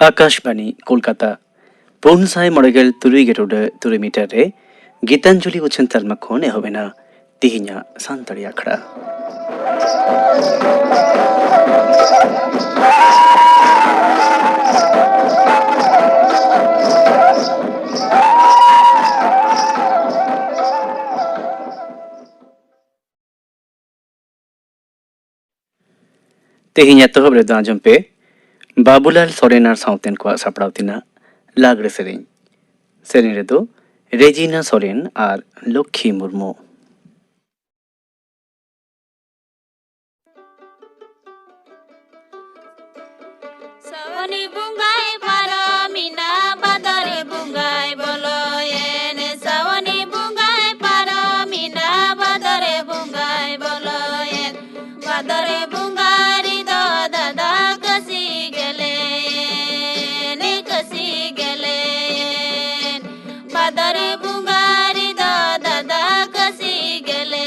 Akashvani Kolkata पुनसाय मड़गल तुरुई गेटोड तुरुई metre रे गीतांजलि उछन तलमा खोने होवेना तिहिnya सान्तरी आखड़ा तिहिnya तोहब रे दाजम पे बाबूलाल सोरेनार साउतेन को सापड़ावतिना लागड़े सेरेन सेरेन रे दो रेजिना सोरेन और लक्ष्मी मुर्मू सवनी बुंगाई पारो मीना बादरे बुंगाई बोलो येने सवनी बुंगाई पारो मीना बादरे बुंगाई बोलो येन बादरे बुंगारी दो दादा कसी गेले ने कसी गेले बादरे बुंगारी दो दादा कसी गेले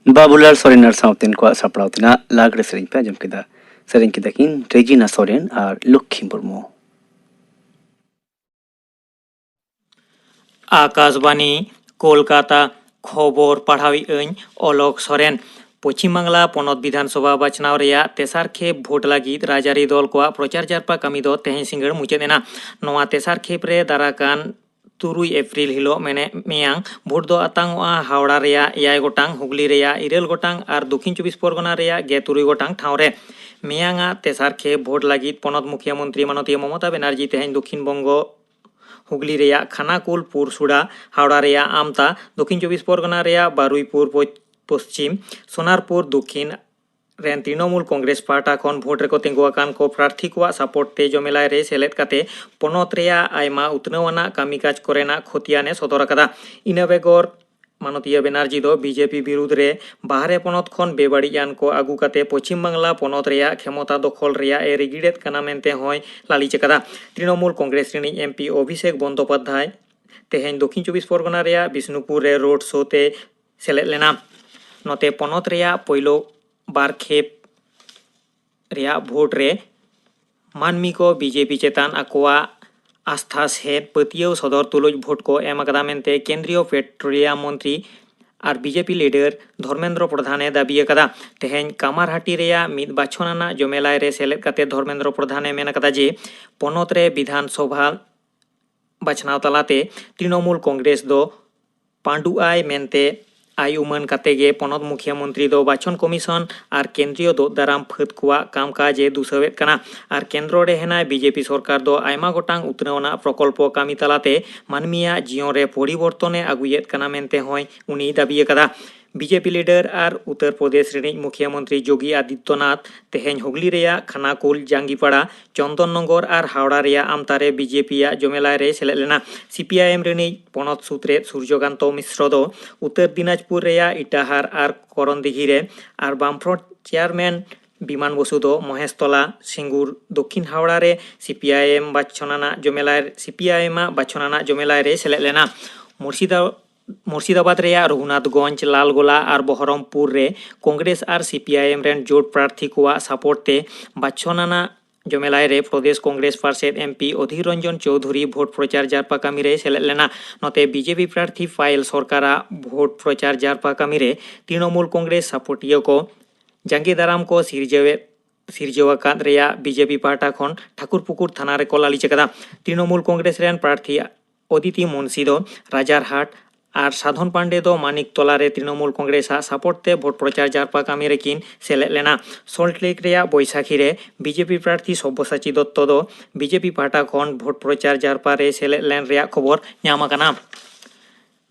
बाबूलाल सोरेनार साउतेन को सापड़ावतिना लागड़े सेरेन पे आजम किदा सेरेन किदा किन रेजिना सोरेन और लक्ष्मी मुर्मू आकाशवाणी कोलकाता खबर पढ़ावी अलक सोरेन पश्चिम बांगला पनत विधानसभा बाचनाव रेया तेसार खेप भोट लगिद राजारी दल को प्रचार जारपा कामी दो तेहें सिंगड़ मुचाद एना नोआ तेसार खेप रे दाराकान 3 एप्रिल हिलो मेयां भोट दो आतांगोआ हावड़ा रेया 7 गोटांग हुगली रेया 7 गोटांग और दक्षिण 24 परगना रेया 13 गोटांग ठाव रे मेयाङा तेसार खे भोट लागिद पनत मुख्यमंत्री माननीय ममता बनर्जी तेहें दक्षिण बंगो हुगली रेया खानाकुल पुरसुड़ा हावड़ा रेया आमता दक्षिण 24 परगना रेया बारुईपुर पश्चिम सोनारपुर दक्षिण रेन तृणमूल कांग्रेस पार्टा खन भोट रेको तेंगुआकान को प्रार्थी को सपोर्ट ते जमेलाय रे सेलेद काते पनत रेया आयमा उतनवाना कामिकाज कोरेना खतियाने सदर अकादा इना बेगर माननीय बनर्जी दो बीजेपी विरुद्ध रे बाहरे पनत खन बेबाड़ियान को आगू काते पश्चिम बांगला पनत रेया क्षमता दखल रेया ए रिगिड़ेद काना मेनते होय लालिच अकादा तृणमूल कांग्रेस रेनी एमपी अभिषेक बंदोपाध्याय तेहें दक्षिण 24 परगना रेया बिष्णुपुर रे रोड शो ते सेलेद लेना नोते पनत रेया पहिलो बार खेप रेया भोट रे मानमी को बीजेपी चेतान आकोआ आस्था से पतियो सदर तुलुज भोट को एम अकादा मेनते केंद्रीय पेट्रोलियम मंत्री और बीजेपी लीडर धर्मेंद्र प्रधाने दाबी अकादा तेहें कामारहाटी रेया मिद बाछनाना जमेलाय रे सेलेद काते धर्मेंद्र प्रधाने मेन अकादा जे पनत रे विधानसभा बाछनाव तलाते तृणमूल कांग्रेस दो पांडुआय मेनते आई उमन कातेगे पनत मुख्यमंत्री दो बाछन कमिशन और केंद्रीय दो दाराम फद कुआ कामकाजे दुसवेद कना और केंद्र रे हेना बीजेपी सरकार दो आयमा गोटांग उतनवना प्रकल्प कामी तलाते मानमिया जियों रे परिवर्तने आगुयेद कना मेनते होय उनी दाबी अकादा बीजेपी लीडर और उत्तर प्रदेश रे मुख्यमंत्री योगी आदित्यनाथ तेहें हुगली रेया खानाकुल जांगीपाड़ा चंदननगर और हावड़ा रेया आमतारे बीजेपी जमेलाय रे सेलेद लेना सीपीआईएम रेनी पनत सूत्रे सूर्यकांत मिश्र दो उत्तर दिनाजपुर रेया इटाहार और करनदिघी रे और बामफ्रंट चेयरमैन विमान बसु दो महेशतला सिंगुर दक्षिण हावड़ा रे सीपीआईएम बाछनाना जमेलाय रे सेलेद लेना मुर्शिदाबाद रेया रघुनाथगंज लालगोला और बहरमपुर रे कांग्रेस और सीपीआईएम रेन जोट प्रार्थी को सपोर्ट ते बाछनाना जमेलाय रे प्रदेश कांग्रेस पार्षद एमपी अधीर रंजन चौधरी भोट प्रचार जारपा कामी रे सेलेद लेना नोते बीजेपी प्रार्थी फाइल सरकारा भोट प्रचार जारपा कामी रे तृणमूल कांग्रेस सपोर्टियो को जांगी दाराम को सिरजेवाकाद रेया बीजेपी पार्टा खन ठाकुरपुकुर थाना रे को लालिच अकादा तृणमूल कांग्रेस रेन प्रार्थी अदिति मुंशी दो राजारहाट और साधन पांडे दो मानिकतला रे तृणमूल कांग्रेस सपोर्ट ते भोट प्रचार जारपा कामी रे किन सेलेद लेना सल्टलेक रेया बैसाखी रे बीजेपी प्रार्थी सब्यसाची दत्त दो बीजेपी पार्टा खन भोट प्रचार जारपा रे सेलेद लेन रेया खबर ᱧᱟᱢ अकाना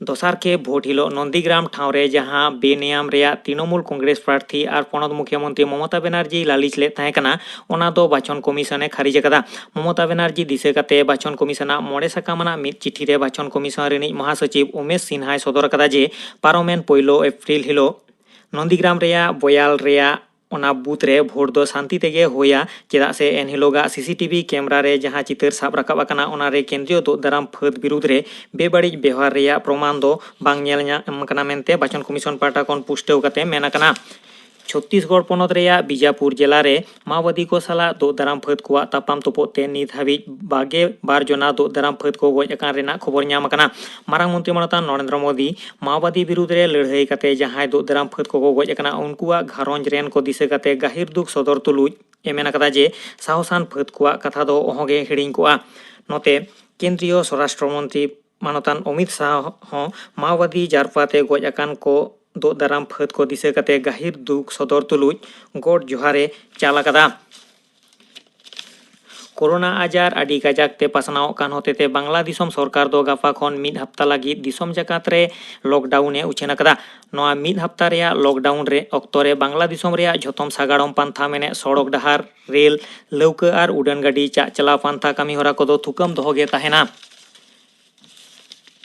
दोसार के भोट हिलो नंदीग्राम ठाव रे जहां बेनियाम रेया तृणमूल कांग्रेस प्रार्थी और पनत मुख्यमंत्री ममता बनर्जी लालिच ले ताहें कना ओना दो बाछन कमिशने खारिज अकादा ममता बनर्जी दिसे काते बाछन कमिशना मोड़े साकामना मिद चिठी रे बाछन कमिशन रेनी महासचिव उमेश सिन्हाय सदर अकादा जे पारोमेन पहिलो एप्रिल हिलो नंदीग्राम रेया बयाल रेया ओना बूथ रे भोट दो शांति तेगे होया चेदा से एनहिलोगा सीसीटीवी कैमरा रे जहां चितर साब राकाब अकाना ओना रे केंद्रीय दो दाराम फद विरुद्ध रे बेबाड़िज व्यवहार रेया प्रमाण दो बांग नेल ᱧᱟᱢ कना मेनते बाचन कमिशन पार्टा कोन पुष्टेव काते मेन अकाना छत्तीसगढ़ पनत रेया बीजापुर जिला रे माओवादी को साला दो दाराम फद को तापाम तोपोते नित हाबी बागे बार जना दो दाराम फद को गज अकान रेना खबर ᱧᱟᱢ अकाना मारांग मंत्री मानता नरेंद्र मोदी माओवादी विरुद्ध रे लड़ाई काते जहां दो दाराम फद को गज अकाना उनकुआ घारंज रेन को दिसे काते गाहिर दुख सदर तुलुज एमेन अकादा जे साहसान फद को कथा दो ओहगे हिड़िंग कोआ नोते केंद्रीय स्वराष्ट्र मंत्री मानतान अमित शाह हो माओवादी जारपाते गज अकान को दो दाराम फद को दिसे काते गाहिर दुख सदर तुलुज गोड जोहारे चाल अकादा कोरोना आजार आदि काजाक ते पासनाव कान होतेते बांग्ला दिसम सरकार दो गाफा खन मिद हप्ता लगी दिसम जाकात रे लॉकडाउन उछेन अकादा नोआ मिद हप्ता रेया लॉकडाउन रे ऑक्तो रे बांग्ला दिसम रेया झोतम सागाड़म पांथा मेने सड़क डहार रेल लौका और उड़ान गाड़ी चला पांथा कामी होरा को दो थुकम दोहोगे ताहेना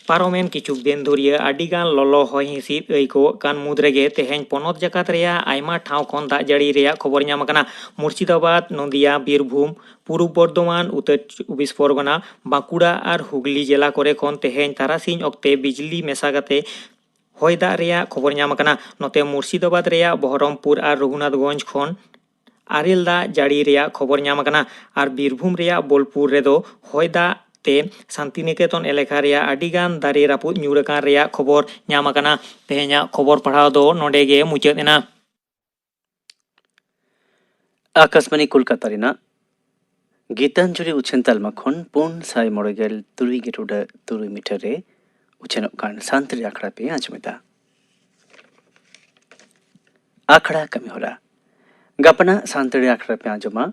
पारोमेन किचुक दिन धुरिया आडिगान ललो हय हिसिद ऐको कान मुद्रेगे तेहें पनत जाकात रेया आयमा ठाव खन दाग जाड़ी रेया खबर ᱧᱟᱢ अकाना मुर्शिदाबाद नदिया बीरभूम पूर्व बर्धमान उत्तर 24 परगना बांकुड़ा और हुगली जिला करे खन तेहें तारासिंह ऑक्ते बिजली मेसा काते हय दाग रेया खबर ᱧᱟᱢ अकाना नोते मुर्शिदाबाद रेया बहरमपुर और रघुनाथगंज खन आरेल दाग जाड़ी रेया खबर ᱧᱟᱢ अकाना और बीरभूम रेया बोलपुर रेदो हय दाग ते शांतिनिकेतन एलेका रेया आडिगान दारे रापुद ᱧᱩᱨᱟᱠᱟᱱ रेया खबर ᱧᱟᱢ अकाना तेहेᱧा खबर पढ़ाव दो नोडेगे मुचाद एना आकाशवाणी कोलकाता रेना ᱜᱤᱛᱟᱧᱡᱚᱞᱤ ᱩᱪᱷᱟᱹᱱ ᱛᱟᱞᱢᱟ ᱠᱷᱚᱱ 493.6 ᱢᱤᱴᱟᱨ ᱨᱮ ᱩᱪᱷᱟᱹᱱᱚᱜ ᱠᱟᱱ ᱥᱟᱱᱛᱟᱲᱤ ᱟᱠᱷᱲᱟ ᱯᱮ ᱟᱸᱡᱚᱢᱮᱫᱟ। ᱟᱠᱷᱲᱟ ᱠᱟᱹᱢᱤᱦᱚᱨᱟ ᱜᱟᱯᱟᱱᱟᱜ ᱥᱟᱱᱛᱟᱲᱤ ᱟᱠᱷᱲᱟ ᱯᱮ ᱟᱸᱡᱚᱢᱟ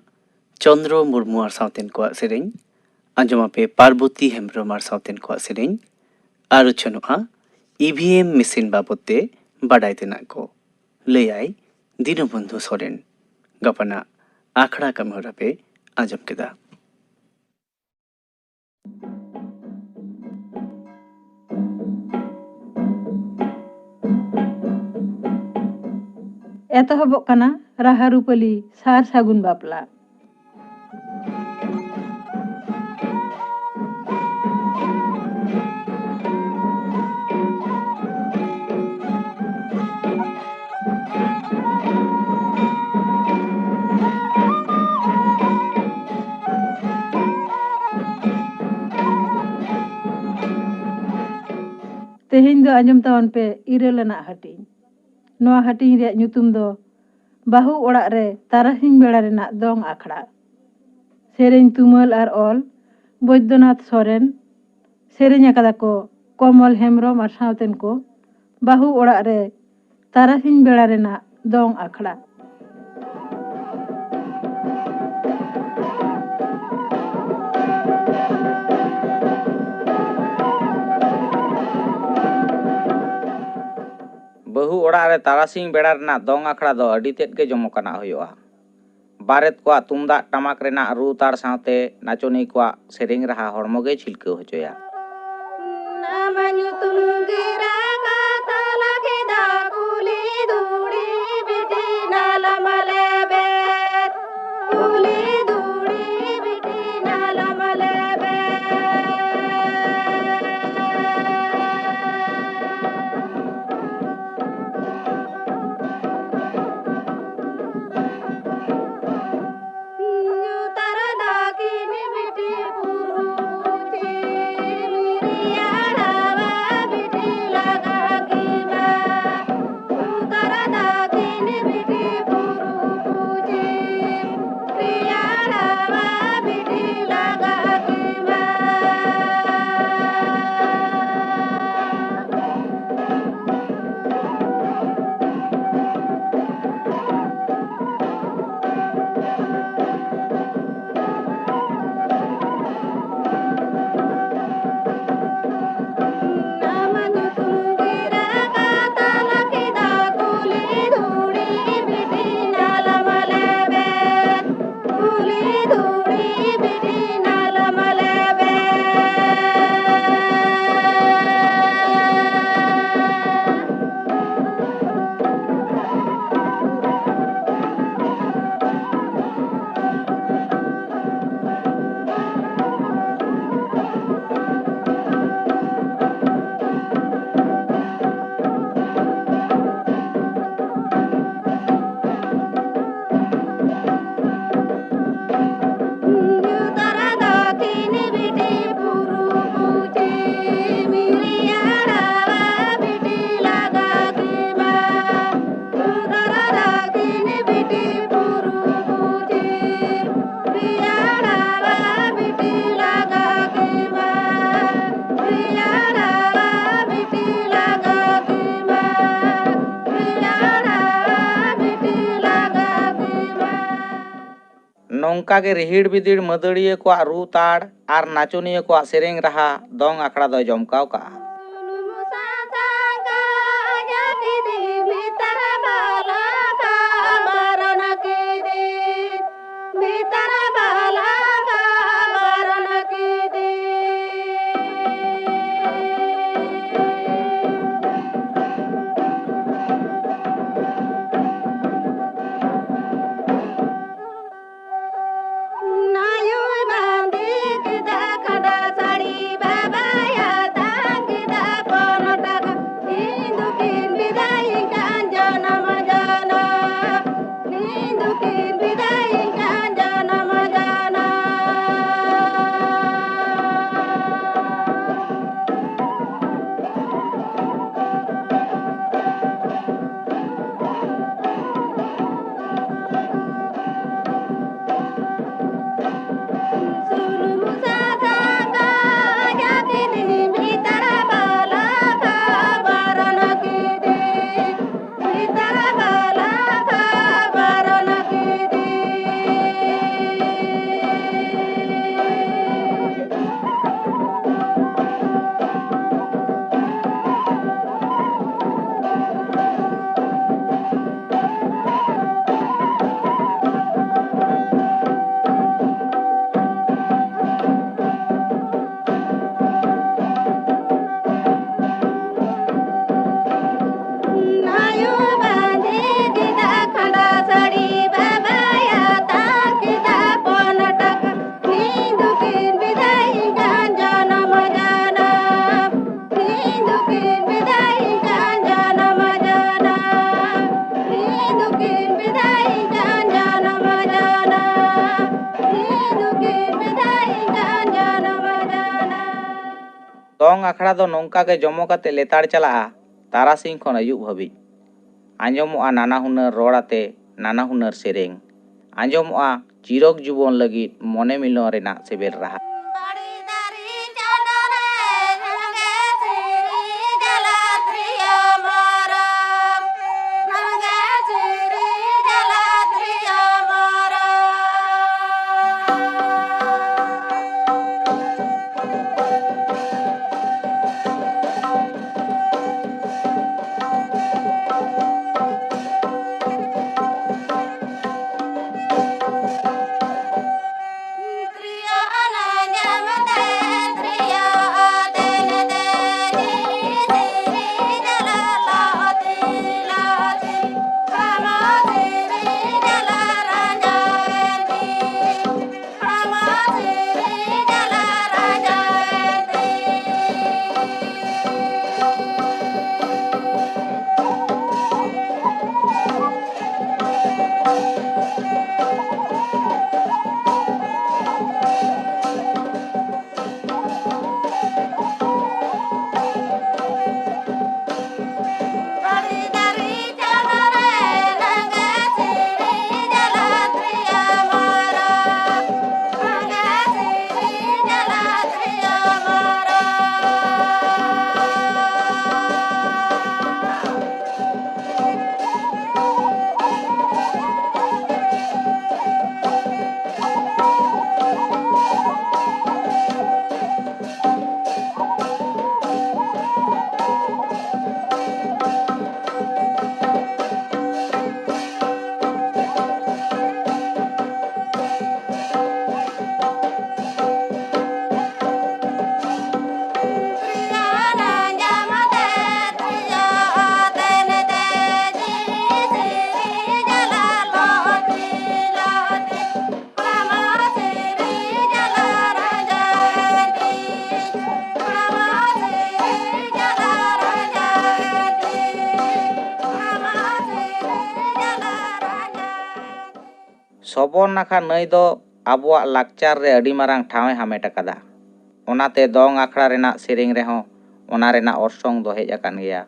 ᱪᱚᱱᱫᱨᱚ ᱢᱩᱨᱢᱩ ᱟᱨ ᱥᱟᱶᱛᱮᱱ ᱠᱚᱣᱟᱜ ᱥᱮᱨᱮᱧ, ᱟᱸᱡᱚᱢᱟᱯᱮ ᱯᱟᱨᱵᱚᱛᱤ ᱦᱮᱢᱵᱨᱚᱢ ᱟᱨ ᱥᱟᱶᱛᱮᱱ ᱠᱚᱣᱟᱜ ᱥᱮᱨᱮᱧ ᱟᱨ ᱩᱪᱷᱟᱹᱱᱚᱜᱼᱟ ᱤᱵᱷᱤᱮᱢ ᱢᱮᱥᱤᱱ ᱵᱟᱵᱚᱫ ᱛᱮ ᱵᱟᱰᱟᱭ ᱛᱮᱱᱟᱜ ᱠᱚ, ᱞᱟᱹᱭᱟᱭ ᱫᱤᱱᱵᱚᱱᱫᱷᱩ ᱥᱚᱨᱮᱱ। ᱜᱟᱯᱟᱱᱟᱜ ᱟᱠᱷᱲᱟ ᱠᱟᱹᱢᱤᱦᱚᱨᱟ ᱯᱮ ᱟᱸᱡᱚᱢ ᱠᱮᱫᱟ। एतहबोग कना राहा रुपाली सार सागुन बापला। तेहेñ दो आंजम तावन पे इरेलना हटिñ। नोआ हटिñ रे ᱧᱩᱛᱩᱢ दो बाहु ओड़ाग रे तारासिñ बेड़ा रेनाग दोंग आखड़ा। सेरेñ तुमल आर ऑल बैद्यनाथ सोरेन, सेरेñ आकादा को कमल हेम्ब्रम आर सावतेन को बाहु ओड़ाग रे तारासिñ बेड़ा रेनाग दोंग आखड़ा। बहु ओड़ाग रे तारासिंग बेड़ा रेनाग दोंग आखड़ा दो अडी तेद के जमकाना हुयुआ। बारेत को तुमदाग टमाक रेनाग रू ताड़ सावते नाचनी को सेरेñ रहा हड़मो गे छिलकाव होचोया। नौका के रिहिड़ बिदिड़ मदड़िया को रू ताड़ आर नाचनिया को सेरेñ रहा दोंग आखड़ा दो जमकाव का। नायु बांधी के दाखड़ा साड़ी बाबा या तांग dong akhड़ा do nongka ge jomokate letar chalaa tarasing khon ayub habij anjomoa nana hunar ror ate nana hunar sereng anjomoa chirok jubon lagit mone milon renak sebel raha Bari dari candore nangge siri jalatriya maram nangge siri jalatriya Triya ananya mate triya adene deni siri jalalati lati kama siri jalarajani kama siri jalarajani Bari dari candore nangge siri jalatriya maram nangge siri jalatriya maram Triya ananya mate triya adene deni siri jalalati lati kama siri jalarajani kama siri jalarajani kama siri jalarajani sobon nakha nai do abuak lakchar re adi marang thawe hamet akada onate dong akhड़ा renak sereng rehon ona renak orsong do hej akan geya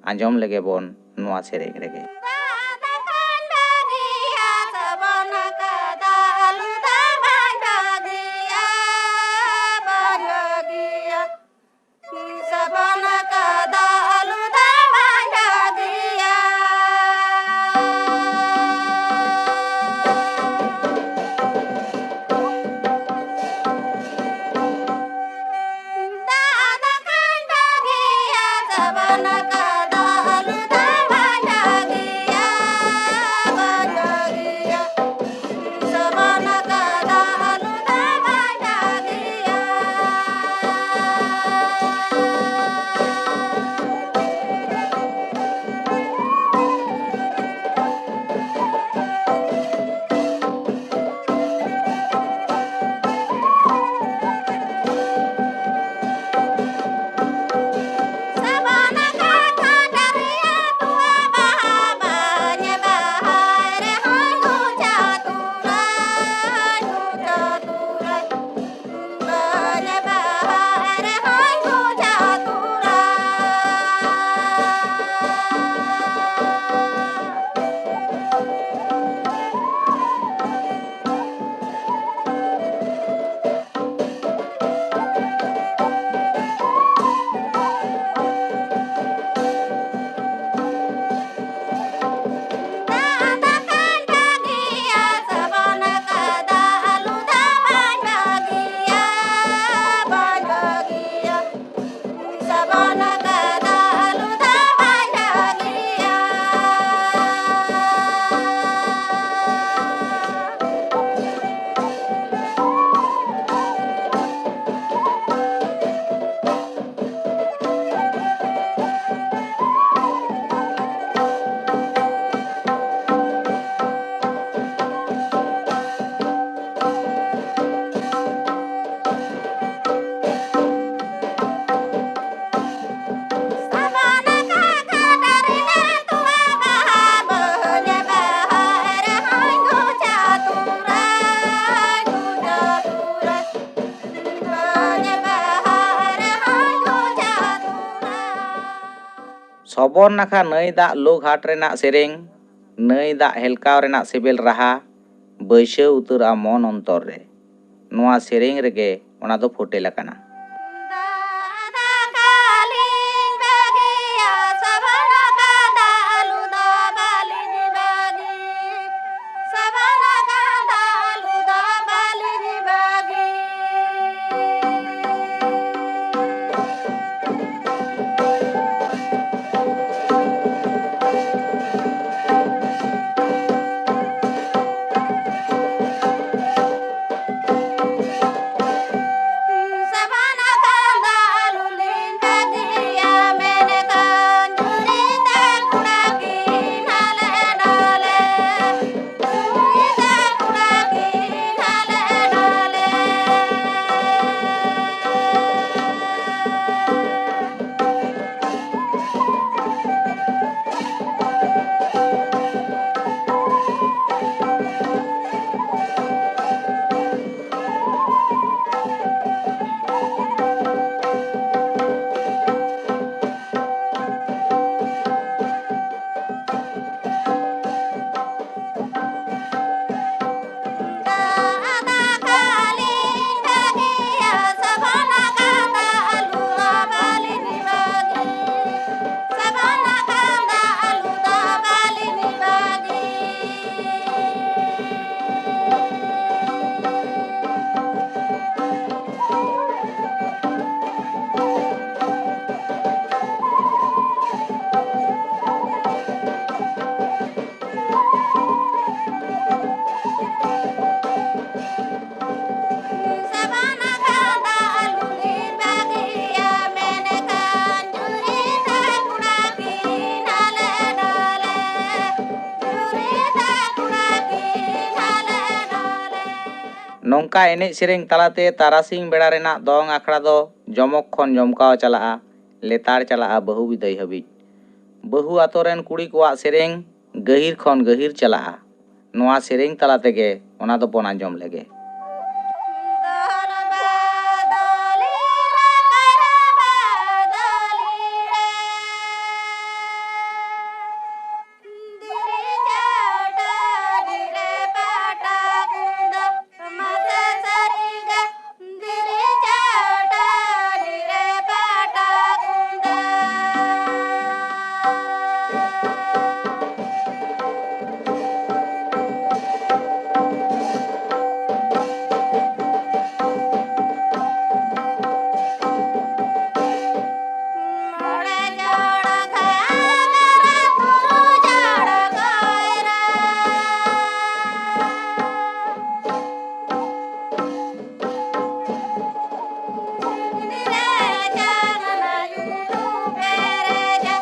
anjom lege bon nuwa sereng rege Dada kandagiya sabana kada aluda bandagiya bandagiya sabana kada aluda bandagiya Dada kandagiya sabana kada aluda bandagiya bandagiya sabana kada aluda bandagiya Sabana kada ᱥᱚᱵᱚᱨ ᱱᱟᱠᱷᱟ ᱱᱟᱹᱭ ᱫᱟᱜ ᱞᱩ ᱜᱷᱟᱴ ᱨᱮᱱᱟᱜ ᱥᱮᱨᱮᱧ, ᱱᱟᱹᱭ ᱫᱟᱜ ᱦᱮᱞᱠᱟᱣ ᱨᱮᱱᱟᱜ ᱥᱤᱵᱤᱞ ᱨᱟᱦᱟ ᱵᱟᱹᱭᱥᱟᱹᱣ ᱩᱛᱟᱹᱨᱚᱜᱼᱟ ᱢᱚᱱ ᱚᱱᱛᱚᱨ ᱨᱮ᱾ ᱱᱚᱣᱟ ᱥᱮᱨᱮᱧ ᱨᱮᱜᱮ ᱚᱱᱟ ᱫᱚ ᱯᱷᱳᱴᱮᱞ ᱟᱠᱟᱱᱟ। दादा कालीन बगिया सबना का दालू दा बाली दी बागी सबना का दालू दा बाली दी बागी सबना का दालू लीन बगिया मैंने कंजूरी दा कुड़ा की नाले डाले कंजूरी दा कुड़ा की नाले डाले दादा कालीन बगिया सबना का दालू दा बाली दी बागी सबना का दालू दा बाली दी बागी सबना का दालू लीन बगिया मैंने कंजूरी दा कुड़ा की नाले डाले कंजूरी दा कुड़ा की नाले डाले ᱱᱚᱝᱠᱟ ᱮᱱᱮᱡ ᱥᱮᱨᱮᱧ ᱛᱟᱞᱟᱛᱮ ᱛᱟᱨᱟᱥᱤᱧ ᱵᱮᱲᱟ ᱨᱮᱱᱟᱜ ᱫᱚᱝ ᱟᱠᱷᱲᱟ ᱫᱚ ᱡᱚᱢᱚᱠ ᱠᱷᱚᱱ ᱡᱚᱢᱠᱟᱣ ᱪᱟᱞᱟᱜᱼᱟ, ᱞᱮᱛᱟᱲ ᱪᱟᱞᱟᱜᱼᱟ ᱵᱟᱹᱦᱩ ᱵᱤᱫᱟᱹᱭ ᱦᱟᱹᱵᱤᱡ। ᱵᱟᱹᱦᱩ ᱟᱛᱳ ᱨᱮᱱ ᱠᱩᱲᱤ ᱠᱚᱣᱟᱜ ᱥᱮᱨᱮᱧ ᱜᱟᱹᱦᱤᱨ ᱠᱷᱚᱱ ᱜᱟᱹᱦᱤᱨ ᱪᱟᱞᱟᱜᱼᱟ। ᱱᱚᱣᱟ ᱥᱮᱨᱮᱧ ᱛᱟᱞᱟ ᱛᱮᱜᱮ ᱚᱱᱟ ᱫᱚᱵᱚᱱ ᱟᱸᱡᱚᱢ ᱞᱮᱜᱮ। दल बादली रा कर बादली रे दिरी जाटा दिरे पाटा कुंदा मसे सरी गे दिरी जाटा दिरे पाटा कुंदा मोड़े जाड़ा घागरा तुरु जाड़ा गायरा दिरे जागना युलू पेरे जा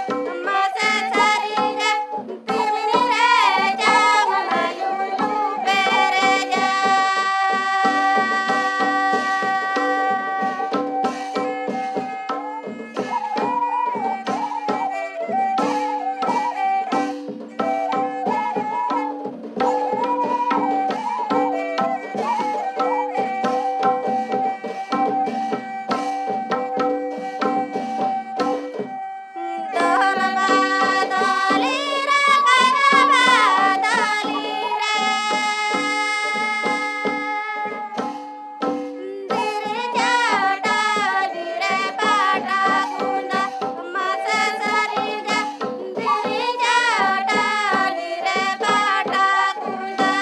मसे सरी गे दिरे जागना युलू पेरे जा दल बादली रा कर बादली रे दिरे जाटा दिरे पाटा कुंदा मसे सरी गे दिरे जाटा दिरे पाटा कुंदा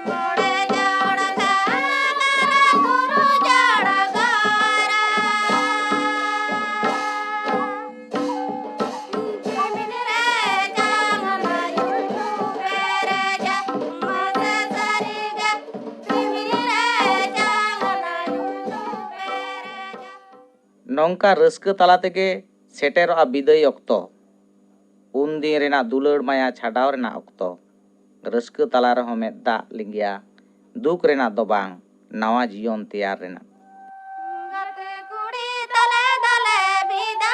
मोड़े जाड़ा घागरा तुरु जाड़ा गायरा जिमिन रे जागना युलू पेरे जा मसे सरी गे जिमिन रे जागना युलू पेरे जा ᱱᱚᱝᱠᱟ ᱨᱟᱹᱥᱠᱟᱹ ᱛᱟᱞᱟ ᱛᱮᱜᱮ ᱥᱮᱴᱮᱨᱚᱜᱼᱟ ᱵᱤᱫᱟᱹᱭ ᱚᱠᱛᱚ, ᱩᱱᱫᱤᱱ ᱨᱮᱱᱟᱜ ᱫᱩᱞᱟᱹᱲ ᱢᱟᱭᱟ ᱪᱷᱟᱰᱟᱣ ᱨᱮᱱᱟᱜ ᱚᱠᱛᱚ। ᱨᱟᱹᱥᱠᱟᱹ ᱛᱟᱞᱟ ᱨᱮᱦᱚᱸ ᱢᱮᱫ ᱫᱟᱜ ᱞᱤᱸᱜᱤᱜᱼᱟ, ᱫᱩᱠ ᱨᱮᱱᱟᱜ ᱫᱚ ᱵᱟᱝ, ᱱᱟᱣᱟ ᱡᱤᱭᱚᱱ ᱛᱮᱭᱟᱨ ᱨᱮᱱᱟᱜ। गते कुड़ी तले तले बिदा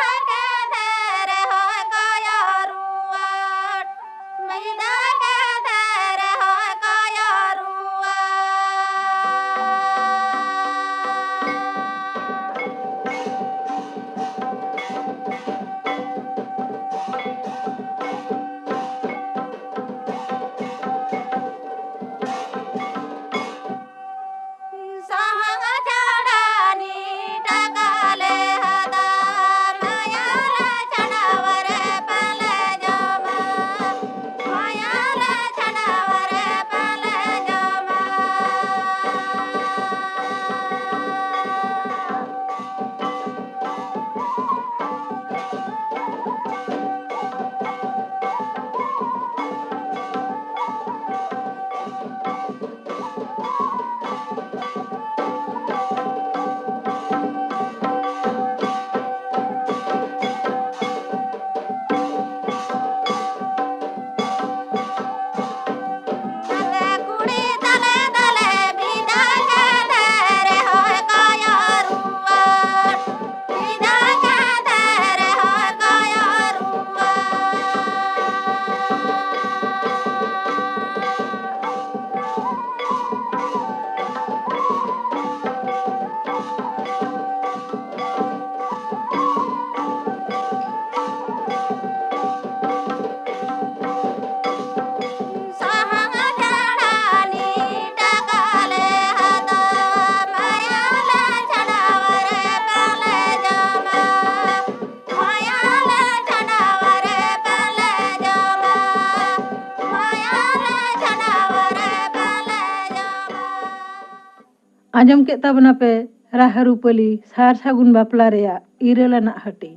आंजम के ताबना पे राहारुपली सार सागुन बापला रेया इरेल आनाग हाटिंग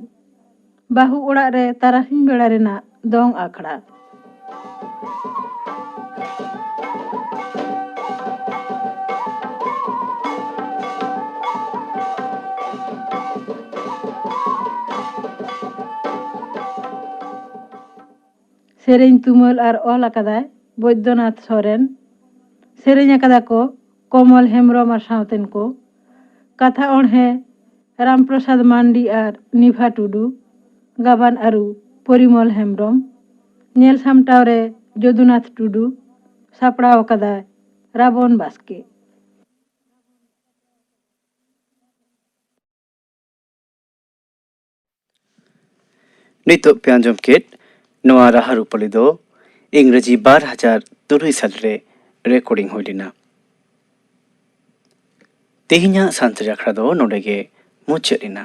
बाहु ओड़ा रे तारासिंग बेड़ा रेनाग दंग आखड़ा। सेरेñ तुमल और ऑल अकादाय बैद्यनाथ सोरेन सेरेñ अकादा को कमल हेम्ब्रम और सावतेन को कथा अणहे राम प्रसाद मांडी और निभा टुडू गाबान आरु परिमल हेम्ब्रम नेल सामटाव रे जदुनाथ टुडू सापड़ा अकादाय राबन बास्के। नितो पे आंजम केट नवा राहारुपली दो इंग्रजी 2003 साल रे रेकॉर्डिंग हुई लेना। तेहिना सानताड़ी आखड़ा दो नोडे गे मुचाद एना।